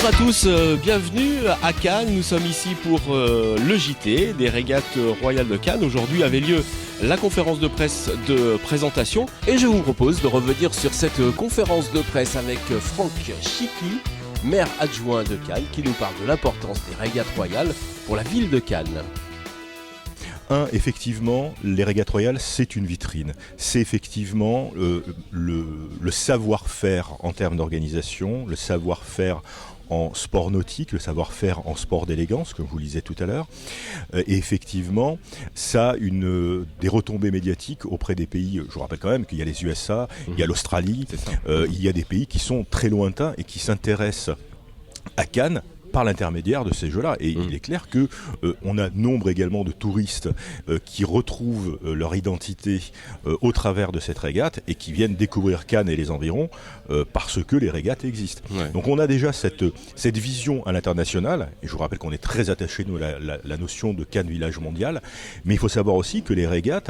Bonjour à tous, bienvenue à Cannes. Nous sommes ici pour le JT des régates royales de Cannes. Aujourd'hui avait lieu la conférence de presse de présentation et je vous propose de revenir sur cette conférence de presse avec Franck Chicli, maire adjoint de Cannes, qui nous parle de l'importance des régates royales pour la ville de Cannes. Effectivement, les régates royales, c'est une vitrine. C'est effectivement le savoir-faire en termes d'organisation, le savoir-faire en sport nautique, le savoir-faire en sport d'élégance, comme je vous le disais tout à l'heure. Et effectivement, ça a des retombées médiatiques auprès des pays. Je vous rappelle quand même qu'il y a les USA, il y a l'Australie, il y a des pays qui sont très lointains et qui s'intéressent à Cannes par l'intermédiaire de ces jeux-là. Et il est clair qu'on a nombre également de touristes qui retrouvent leur identité au travers de cette régate et qui viennent découvrir Cannes et les environs parce que les régates existent. Ouais. Donc on a déjà cette vision à l'international, et je vous rappelle qu'on est très attaché, nous, à la notion de Cannes village mondial, mais il faut savoir aussi que les régates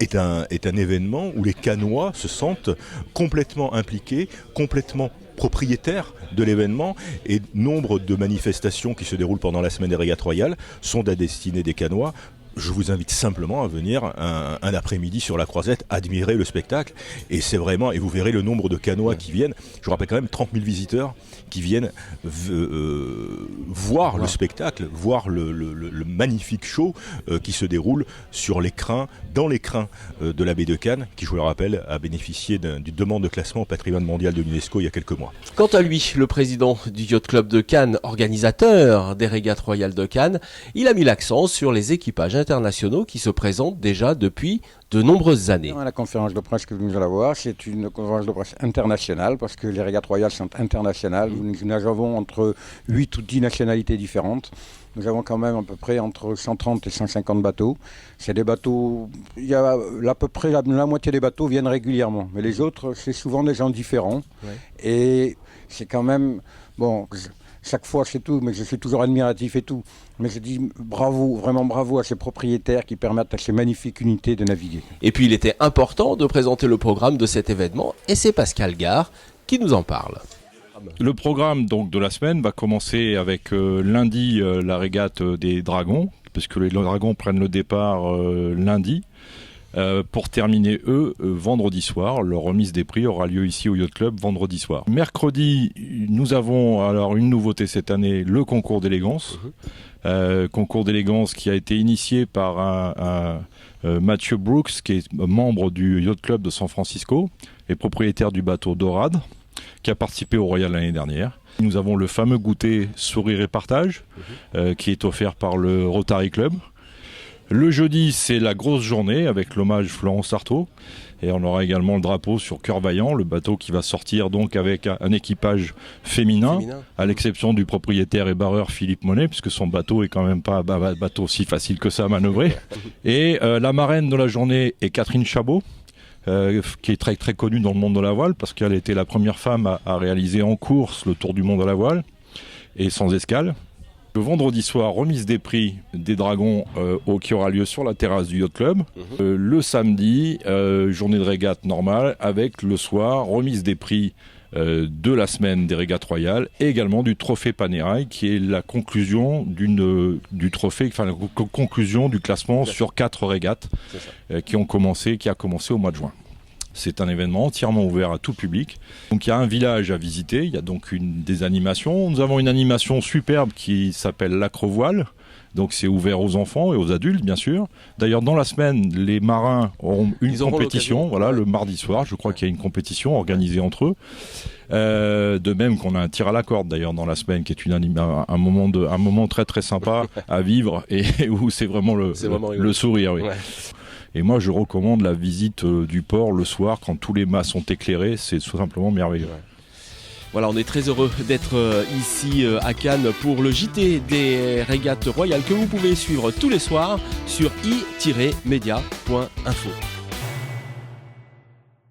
est un événement où les Cannois se sentent complètement impliqués, complètement propriétaires de l'événement, et nombre de manifestations qui se déroulent pendant la semaine des régates royales sont à destinée des Cannois. Je vous invite simplement à venir un après-midi sur la Croisette, admirer le spectacle, et c'est vraiment, et vous verrez le nombre de Cannois qui viennent. Je vous rappelle quand même 30 000 visiteurs qui viennent voir le spectacle, voir le magnifique show qui se déroule sur l'écrin, dans l'écrin de la baie de Cannes, qui, je vous le rappelle, a bénéficié d'une demande de classement au patrimoine mondial de l'UNESCO il y a quelques mois. Quant à lui, le président du Yacht Club de Cannes, organisateur des régates royales de Cannes, il a mis l'accent sur les équipages internationaux qui se présentent déjà depuis de nombreuses années. La conférence de presse que nous allons voir, c'est une conférence de presse internationale parce que les régates royales sont internationales. Nous avons entre 8 ou 10 nationalités différentes. Nous avons quand même à peu près entre 130 et 150 bateaux. C'est des bateaux, il y a à peu près la moitié des bateaux viennent régulièrement. Mais les autres, c'est souvent des gens différents. Ouais. Et c'est quand même, bon, chaque fois c'est tout, mais je suis toujours admiratif et tout. Mais je dis bravo, vraiment bravo à ces propriétaires qui permettent à ces magnifiques unités de naviguer. Et puis il était important de présenter le programme de cet événement, et c'est Pascal Gare qui nous en parle. Le programme donc de la semaine va commencer avec lundi la régate des dragons, puisque les dragons prennent le départ lundi. Pour terminer, vendredi soir, leur remise des prix aura lieu ici au Yacht Club vendredi soir. Mercredi, nous avons alors une nouveauté cette année, le concours d'élégance. Concours d'élégance qui a été initié par Matthew Brooks, qui est membre du Yacht Club de San Francisco et propriétaire du bateau Dorade, qui a participé au Royal l'année dernière. Nous avons le fameux goûter sourire et partage, qui est offert par le Rotary Club. Le jeudi, c'est la grosse journée avec l'hommage Florence Artaud. Et on aura également le drapeau sur Cœur Vaillant, le bateau qui va sortir donc avec un équipage féminin, à l'exception du propriétaire et barreur Philippe Monet, puisque son bateau est quand même pas un bateau aussi facile que ça à manœuvrer. Et la marraine de la journée est Catherine Chabot, qui est très très connue dans le monde de la voile, parce qu'elle était la première femme à réaliser en course le tour du monde à la voile, et sans escale. Le vendredi soir, remise des prix des dragons qui aura lieu sur la terrasse du Yacht Club. Le samedi, journée de régate normale, avec le soir, remise des prix de la semaine des régates royales et également du trophée Panerai, qui est la conclusion du trophée, enfin la conclusion du classement sur 4 régates qui a commencé au mois de juin. C'est un événement entièrement ouvert à tout public. Donc il y a un village à visiter, il y a donc des animations. Nous avons une animation superbe qui s'appelle l'acrovoile. Donc c'est ouvert aux enfants et aux adultes, bien sûr. D'ailleurs, dans la semaine, les marins auront une compétition. Voilà, le mardi soir, je crois qu'il y a une compétition organisée entre eux. De même qu'on a un tir à la corde, d'ailleurs, dans la semaine, qui est un moment très très sympa à vivre et où c'est vraiment le sourire. Oui. Ouais. Et moi, je recommande la visite du port le soir, quand tous les mâts sont éclairés. C'est tout simplement merveilleux. Ouais. Voilà, on est très heureux d'être ici à Cannes pour le JT des régates royales que vous pouvez suivre tous les soirs sur i-media.info.